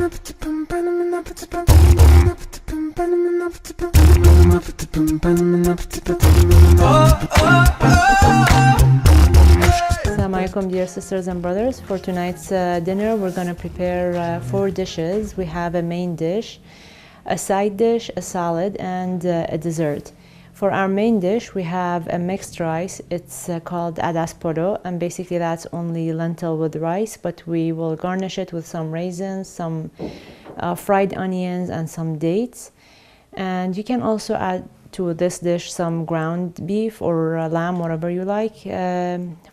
Assalamu alaikum, dear sisters and brothers. For tonight's dinner, we're going to prepare 4 dishes. We have a main dish, a side dish, a salad, and a dessert. For our main dish, we have a mixed rice. It's called Polo, and basically that's only lentil with rice, but we will garnish it with some raisins, some fried onions, and some dates. And you can also add to this dish some ground beef or lamb, whatever you like.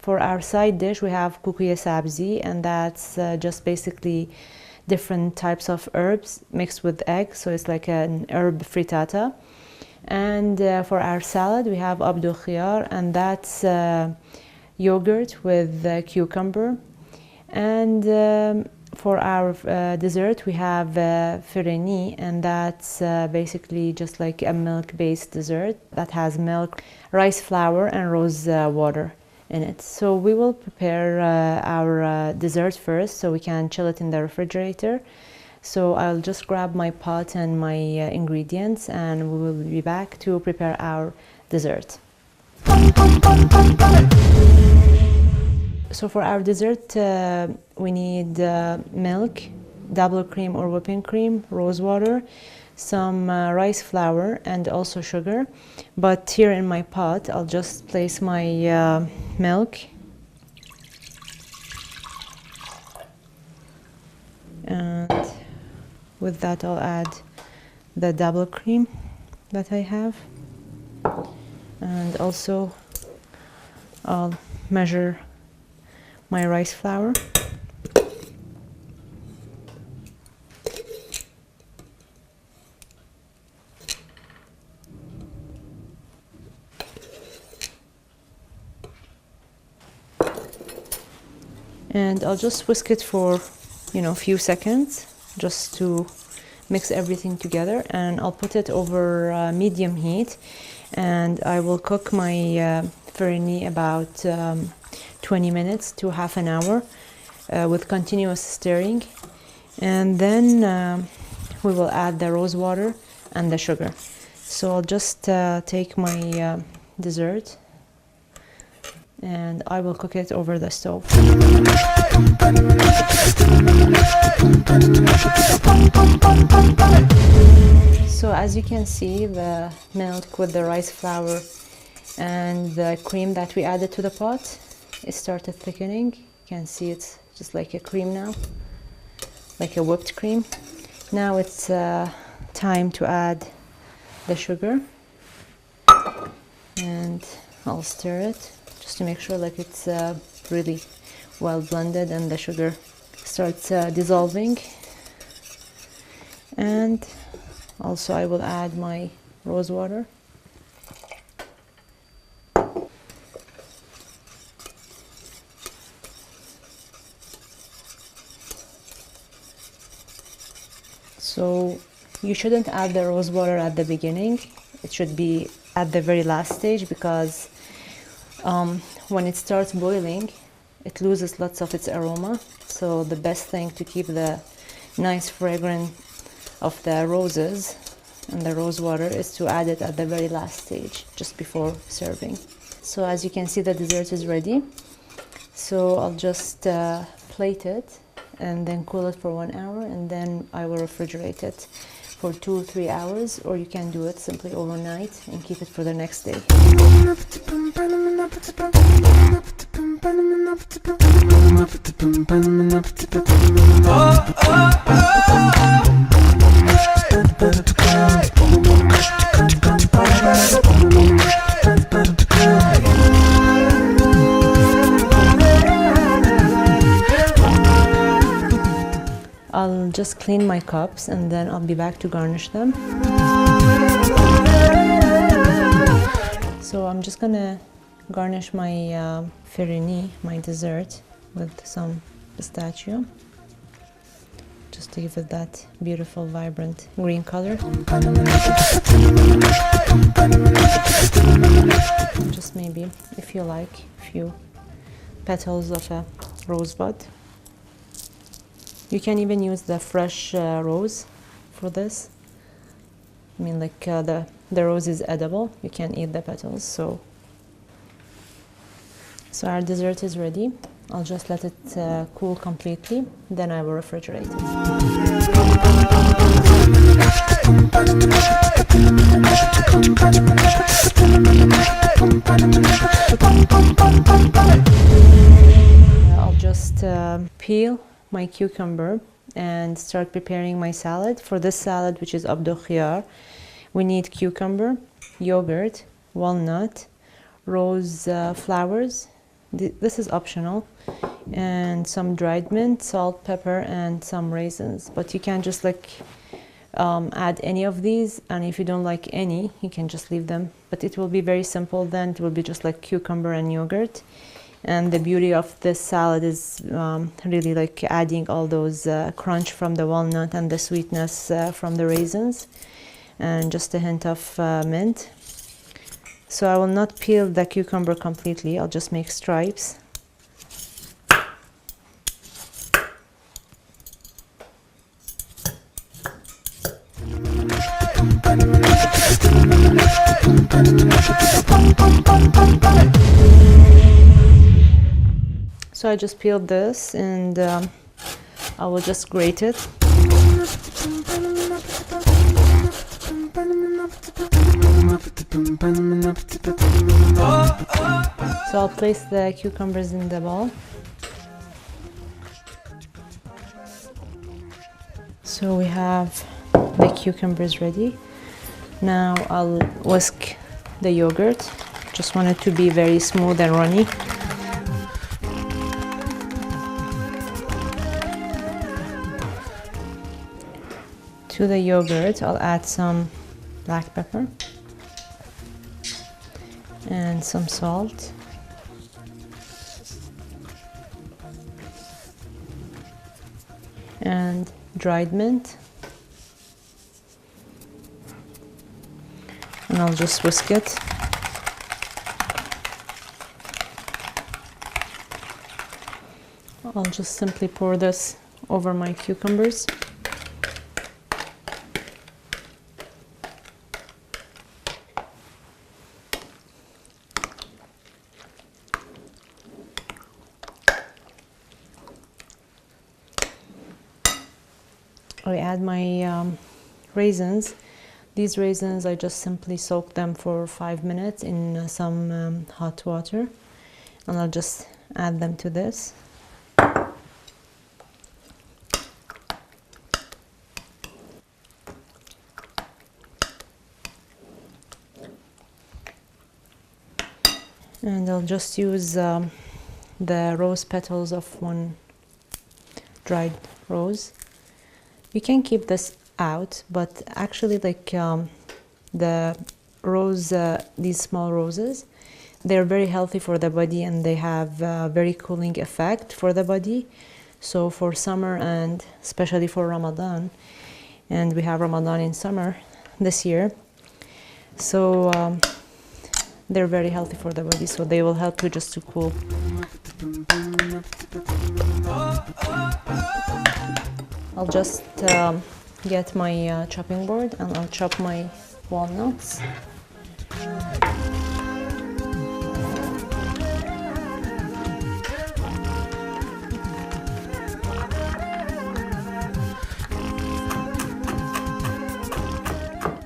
For our side dish, we have Koko Sabzi, and that's just basically different types of herbs mixed with egg, so it's like an herb frittata. And for our salad, we have Khyar, and that's yogurt with cucumber. And for our dessert, we have Ferni, and that's basically just like a milk-based dessert that has milk, rice flour, and rose water in it. So we will prepare our dessert first so we can chill it in the refrigerator. So I'll just grab my pot and my ingredients, and we will be back to prepare our dessert. So for our dessert, we need milk, double cream or whipping cream, rose water, some rice flour, and also sugar. But here in my pot, I'll just place my milk. And with that, I'll add the double cream that I have. And also, I'll measure my rice flour. And I'll just whisk it for, a few seconds, just to mix everything together, and I'll put it over medium heat, and I will cook my Ferni about 20 minutes to half an hour with continuous stirring, and then we will add the rose water and the sugar. So I'll just take my dessert, and I will cook it over the stove. So as you can see, the milk with the rice flour and the cream that we added to the pot, it started thickening. You can see it's just like a cream now, like a whipped cream. Now it's time to add the sugar, and I'll stir it just to make sure like it's really well blended and the sugar starts dissolving. And also I will add my rose water. So you shouldn't add the rose water at the beginning. It should be at the very last stage, because when it starts boiling, it loses lots of its aroma. So the best thing to keep the nice fragrance of the roses and the rose water is to add it at the very last stage, just before serving. So as you can see, the dessert is ready. So I'll just plate it and then cool it for 1 hour, and then I will refrigerate it for 2 or 3 hours, or you can do it simply overnight and keep it for the next day. I'll just clean my cups, and then I'll be back to garnish them. So I'm just gonna garnish my Ferni, my dessert, with some pistachio, just to give it that beautiful, vibrant green color. Just maybe, if you like, a few petals of a rosebud. You can even use the fresh rose for this. I mean, like the rose is edible. You can eat the petals. So our dessert is ready. I'll just let it cool completely. Then I will refrigerate it. I'll just peel my cucumber and start preparing my salad. For this salad, which is abdo Khyar, we need cucumber, yogurt, walnut, rose flowers. This is optional, and some dried mint, salt, pepper, and some raisins. But you can just like add any of these, and if you don't like any, you can just leave them. But it will be very simple then. It will be just like cucumber and yogurt. And the beauty of this salad is really like adding all those crunch from the walnut and the sweetness from the raisins, and just a hint of mint. So I will not peel the cucumber completely. I'll just make stripes. So I just peeled this, and I will just grate it. So I'll place the cucumbers in the bowl. So we have the cucumbers ready. Now I'll whisk the yogurt. Just want it to be very smooth and runny. To the yogurt, I'll add some black pepper and some salt, and dried mint, and I'll just whisk it. I'll just simply pour this over my cucumbers. I add my raisins. These raisins, I just simply soak them for 5 minutes in some hot water, and I'll just add them to this. And I'll just use the rose petals of one dried rose. You can keep this out, but actually like the rose, these small roses, they're very healthy for the body, and they have a very cooling effect for the body. So for summer, and especially for Ramadan, and we have Ramadan in summer this year, so they're very healthy for the body, so they will help you just to cool. I'll just get my chopping board, and I'll chop my walnuts.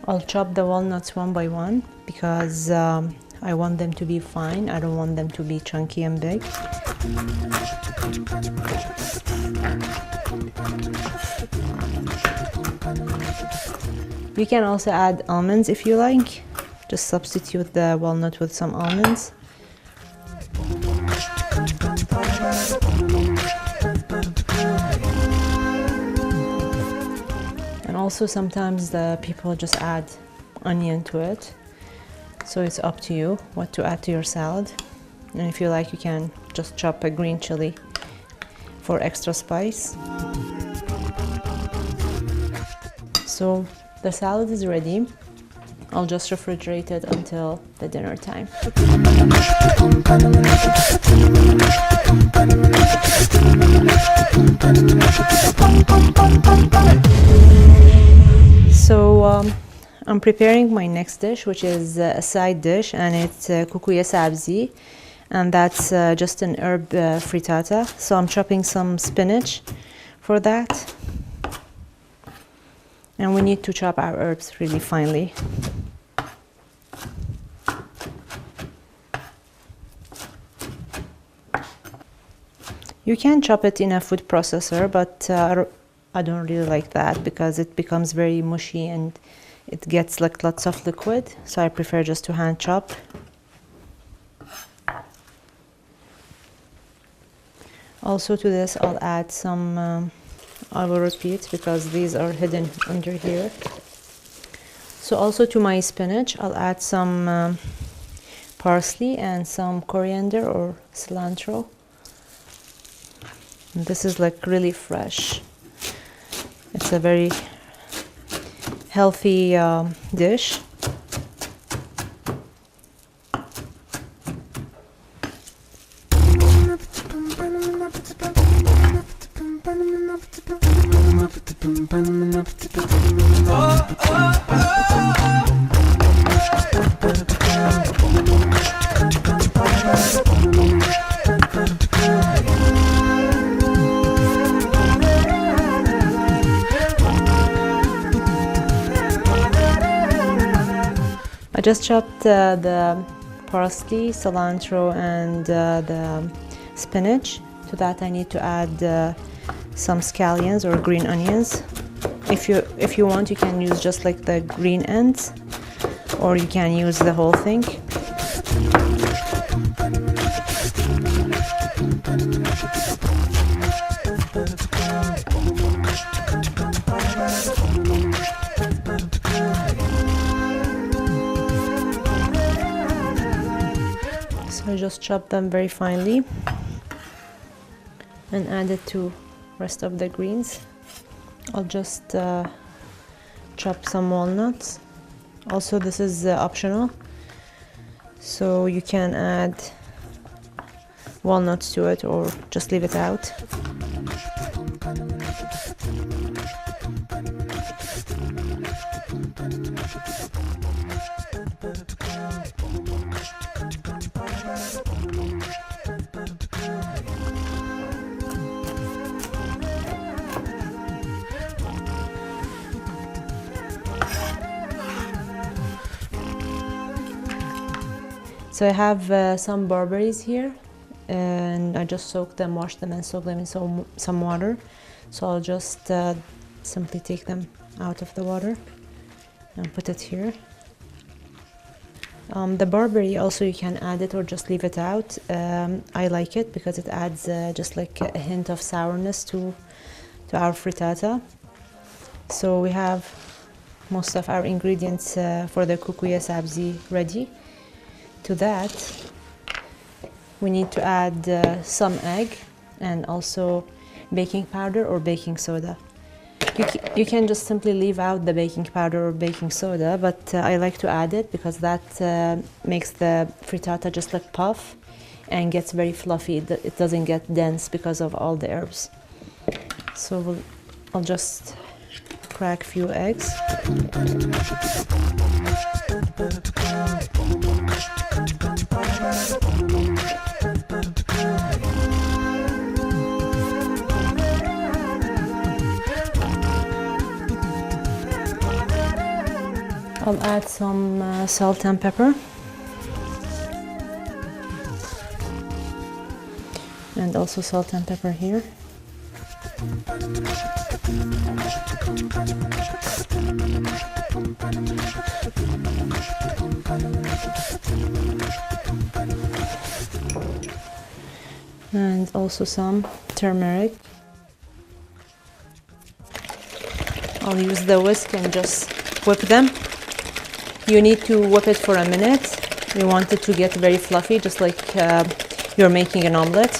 I'll chop the walnuts one by one because I want them to be fine. I don't want them to be chunky and big. You can also add almonds if you like. Just substitute the walnut with some almonds. And also sometimes the people just add onion to it. So it's up to you what to add to your salad. And if you like, you can just chop a green chili for extra spice. So the salad is ready. I'll just refrigerate it until the dinner time. So I'm preparing my next dish, which is a side dish, and it's Koko Sabzi, and that's just an herb frittata. So I'm chopping some spinach for that, and we need to chop our herbs really finely. You can chop it in a food processor, but I don't really like that because it becomes very mushy and it gets like lots of liquid, so I prefer just to hand chop. Also to this I'll add some, I will repeat because these are hidden under here. So also to my spinach I'll add some parsley and some coriander or cilantro. And this is like really fresh. It's a very healthy dish. I just chopped the parsley, cilantro, and the spinach. To that I need to add some scallions or green onions. If you want, you can use just like the green ends, or you can use the whole thing. So I just chop them very finely and add it to rest of the greens. I'll just chop some walnuts. Also, this is optional, so you can add walnuts to it or just leave it out. So I have some barberries here, and I just soaked them, washed them, and soaked them in some water. So I'll just simply take them out of the water and put it here. The barberry also, you can add it or just leave it out. I like it because it adds just like a hint of sourness to our frittata. So we have most of our ingredients for the Koko Sabzi ready. To that, we need to add some egg and also baking powder or baking soda. You can just simply leave out the baking powder or baking soda, but I like to add it because that makes the frittata just like puff and gets very fluffy. It doesn't get dense because of all the herbs. So I'll just crack a few eggs. I'll add some salt and pepper, and also salt and pepper here. And also some turmeric. I'll use the whisk and just whip them. You need to whip it for a minute. You want it to get very fluffy, just like you're making an omelette.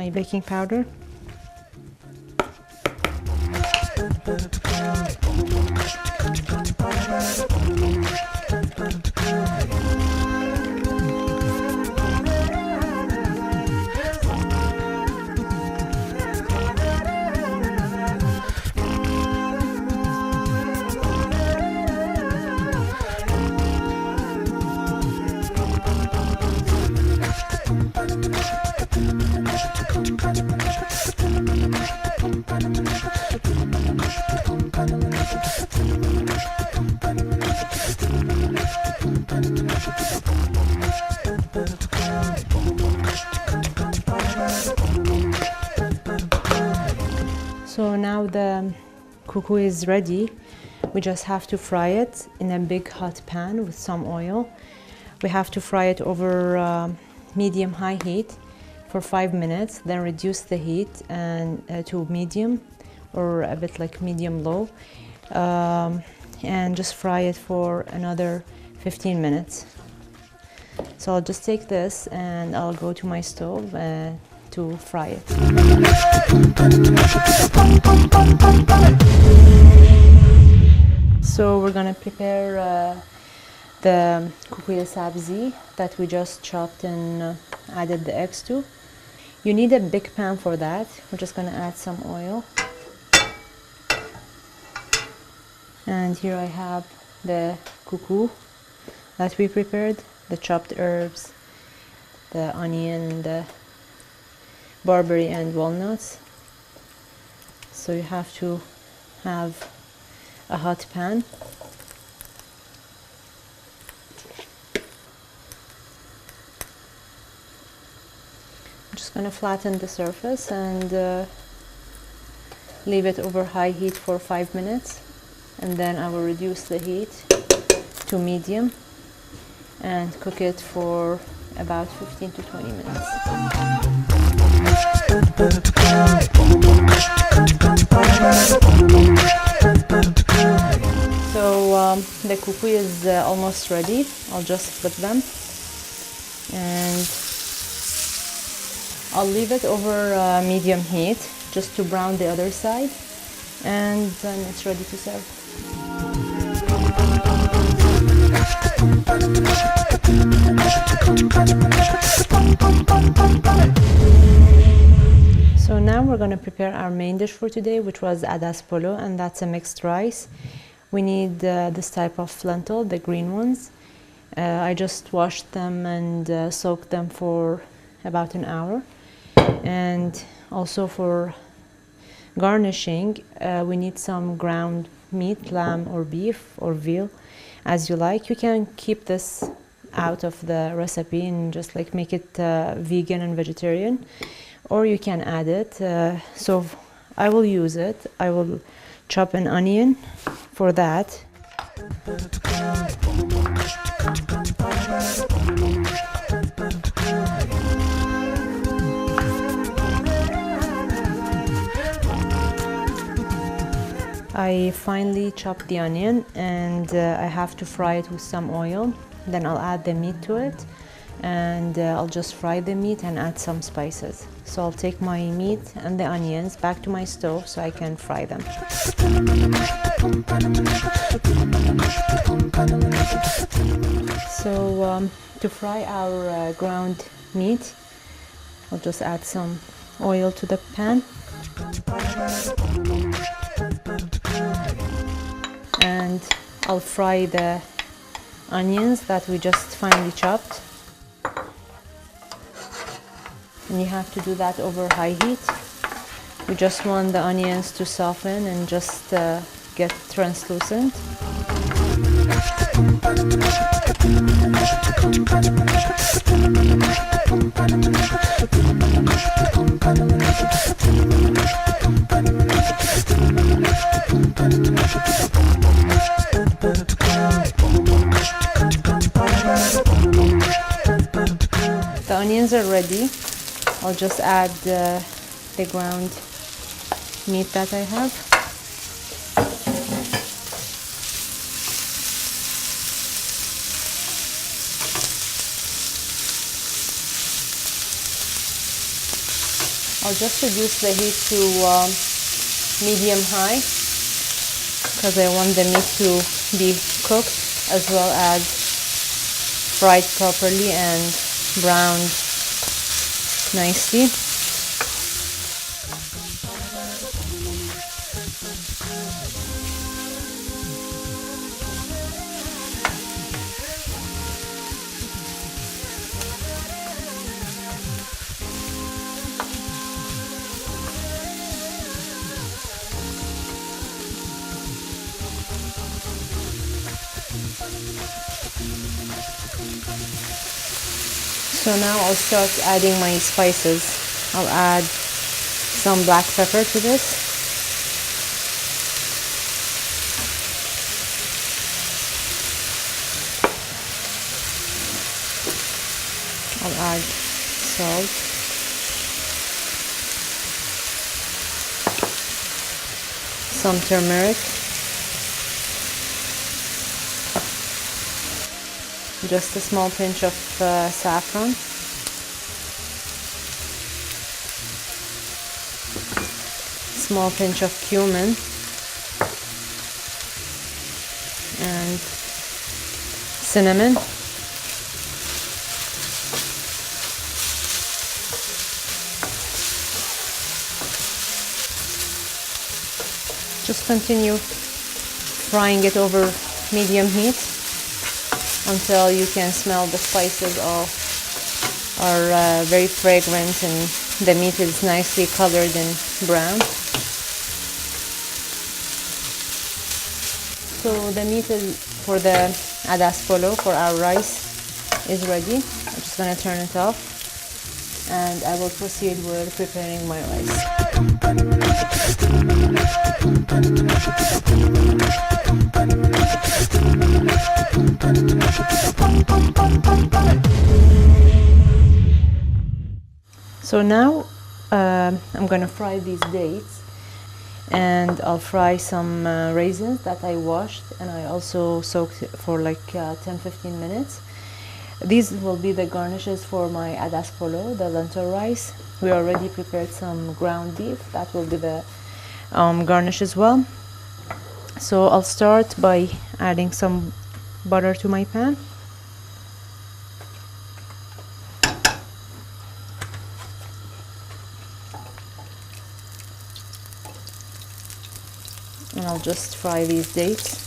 my baking powder. So now the koko is ready. We just have to fry it in a big hot pan with some oil. We have to fry it over medium-high heat for 5 minutes, then reduce the heat and to medium or a bit like medium-low, and just fry it for another 15 minutes. So I'll just take this and I'll go to my stove to fry it. So we're gonna prepare the koko sabzi that we just chopped and added the eggs to. You need a big pan for that. We're just gonna add some oil. And here I have the koko that we prepared, the chopped herbs, the onion, the barberry and walnuts. So you have to have a hot pan. I'm just going to flatten the surface and leave it over high heat for 5 minutes, and then I will reduce the heat to medium and cook it for about 15 to 20 minutes. So the koko is almost ready. I'll just flip them and I'll leave it over medium heat just to brown the other side, and then it's ready to serve. So now we're going to prepare our main dish for today, which was adas polo, and that's a mixed rice. We need this type of lentil, the green ones. I just washed them and soaked them for about an hour. And also for garnishing, we need some ground meat, lamb or beef or veal, as you like. You can keep this out of the recipe and just like make it vegan and vegetarian, or you can add it. So I will use it. I will chop an onion for that. I finely chopped the onion and I have to fry it with some oil. Then I'll add the meat to it, and I'll just fry the meat and add some spices. So I'll take my meat and the onions back to my stove so I can fry them. So to fry our ground meat, I'll just add some oil to the pan. And I'll fry the onions that we just finely chopped. And you have to do that over high heat. We just want the onions to soften and just get translucent. The onions are ready. I'll just add the ground meat that I have. I'll just reduce the heat to medium-high because I want the meat to be cooked as well as fried properly and browned nicely. So now I'll start adding my spices. I'll add some black pepper to this. I'll add salt. Some turmeric. Just a small pinch of saffron. Small pinch of cumin. And cinnamon. Just continue frying it over medium heat until you can smell the spices all are very fragrant and the meat is nicely colored and brown. So the meat is for the adas polo, for our rice, is ready. I'm just going to turn it off and I will proceed with preparing my rice. So now I'm going to fry these dates, and I'll fry some raisins that I washed and I also soaked for like 10-15 minutes. These will be the garnishes for my adas polo, the lentil rice. We already prepared some ground beef, that will be the garnish as well. So I'll start by adding some butter to my pan. And I'll just fry these dates.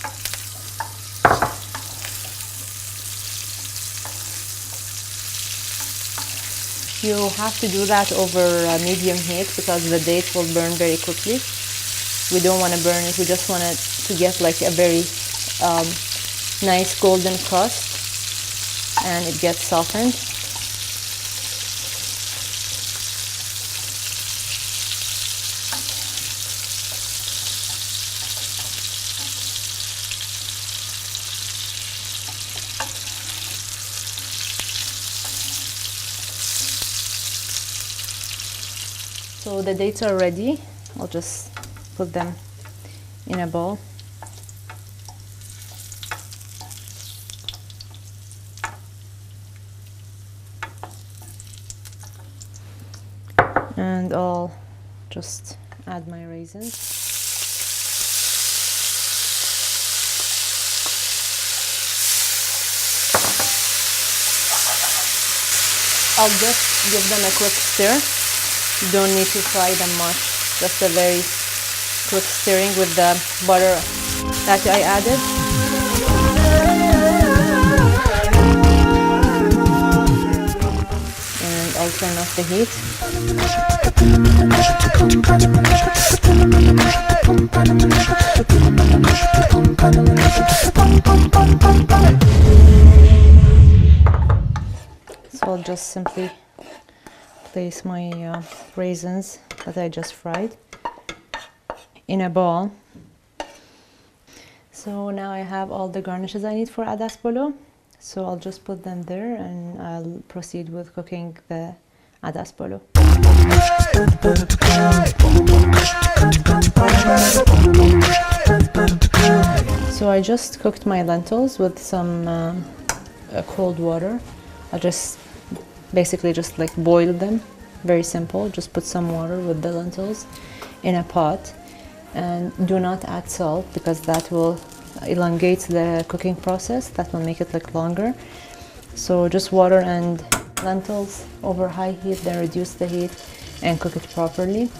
You have to do that over medium heat because the dates will burn very quickly. We don't want to burn it, we just want it to get like a very nice golden crust and it gets softened. So the dates are ready. I'll just put them in a bowl. And I'll just add my raisins. I'll just give them a quick stir. You don't need to fry them much, just a very quick stirring with the butter that I added. And I'll turn off the heat. So I'll just simply place my raisins that I just fried in a bowl. So now I have all the garnishes I need for adas polo. So I'll just put them there and I'll proceed with cooking the adas polo. So I just cooked my lentils with some cold water. I just basically just like boiled them Very simple. Just put some water with the lentils in a pot, and do not add salt because that will elongate the cooking process. That will make it like longer. So just water and lentils over high heat, then reduce the heat and cook it properly.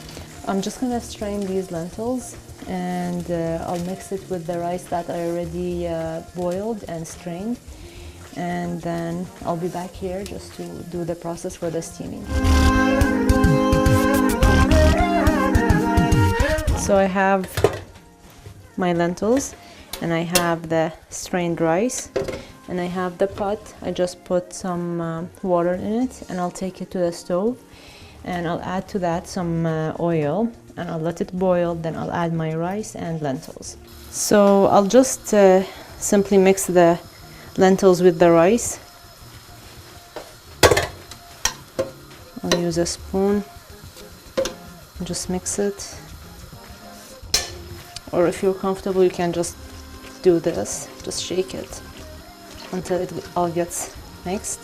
I'm just gonna strain these lentils, and I'll mix it with the rice that I already boiled and strained, and then I'll be back here just to do the process for the steaming. So I have my lentils, and I have the strained rice, and I have the pot. I just put some water in it, and I'll take it to the stove, and I'll add to that some oil, and I'll let it boil. Then I'll add my rice and lentils. So I'll just simply mix the lentils with the rice. I'll use a spoon and just mix it. Or if you're comfortable, you can just do this. Just shake it until it all gets mixed.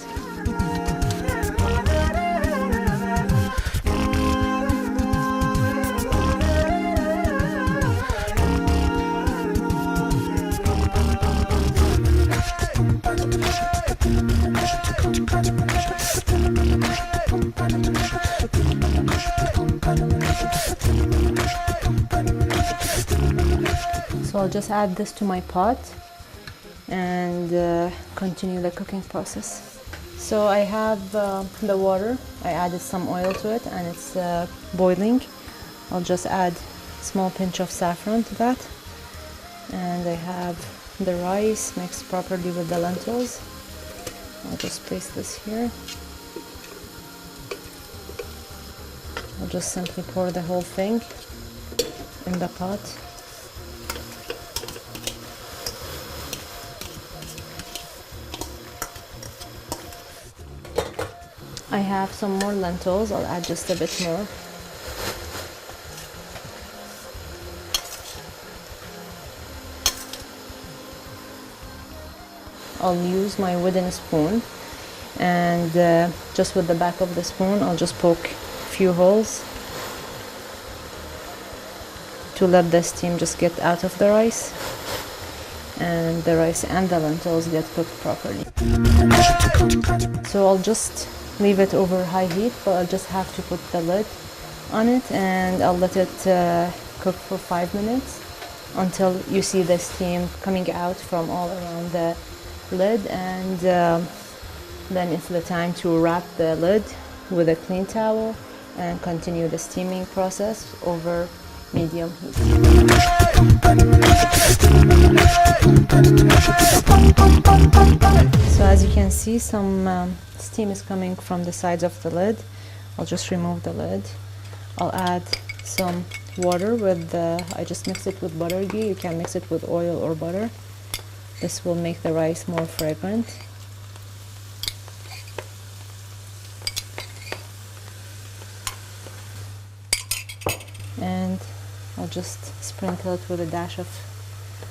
So I'll just add this to my pot and continue the cooking process. So I have the water. I added some oil to it, and it's boiling. I'll just add a small pinch of saffron to that, and I have the rice mixed properly with the lentils. I'll just place this here. I'll just simply pour the whole thing in the pot. I have some more lentils. I'll add just a bit more. I'll use my wooden spoon, and just with the back of the spoon I'll just poke a few holes to let the steam just get out of the rice, and the rice and the lentils get cooked properly. So I'll just leave it over high heat, but I'll just have to put the lid on it, and I'll let it cook for 5 minutes until you see the steam coming out from all around the lid, and then it's the time to wrap the lid with a clean towel and continue the steaming process over medium heat. So as you can see, some steam is coming from the sides of the lid. I'll just remove the lid. I'll add some water with I just mix it with butter ghee. You can mix it with oil or butter. This will make the rice more fragrant. And I'll just sprinkle it with a dash of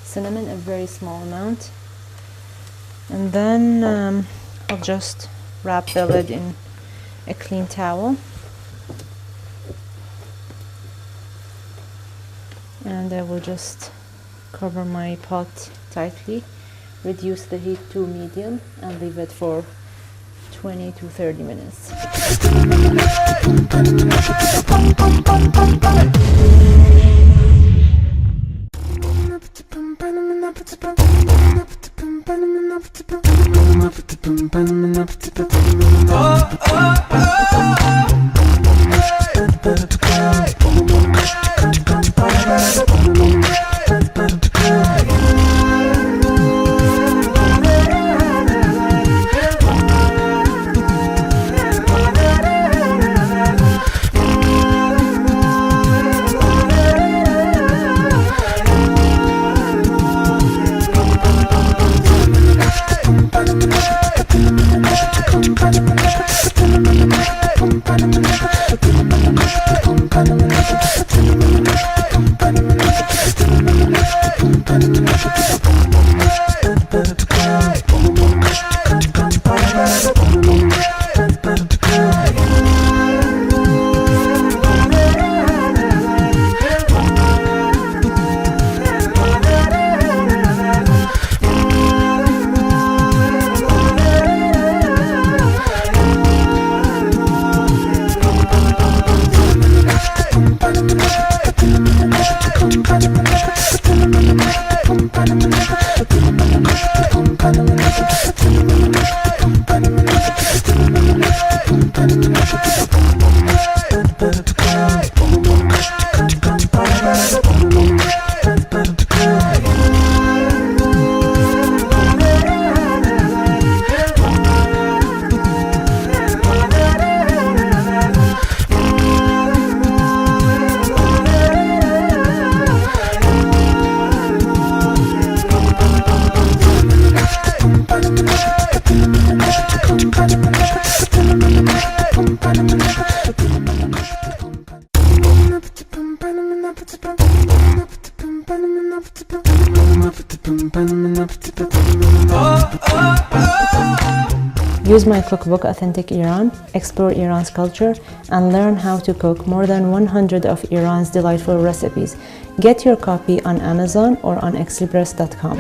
cinnamon, a very small amount. And then I'll just wrap the lid in a clean towel. And I will just cover my pot tightly, reduce the heat to medium, and leave it for 20 to 30 minutes. Use my cookbook Authentic Iran, explore Iran's culture, and learn how to cook more than 100 of Iran's delightful recipes. Get your copy on Amazon or on express.com.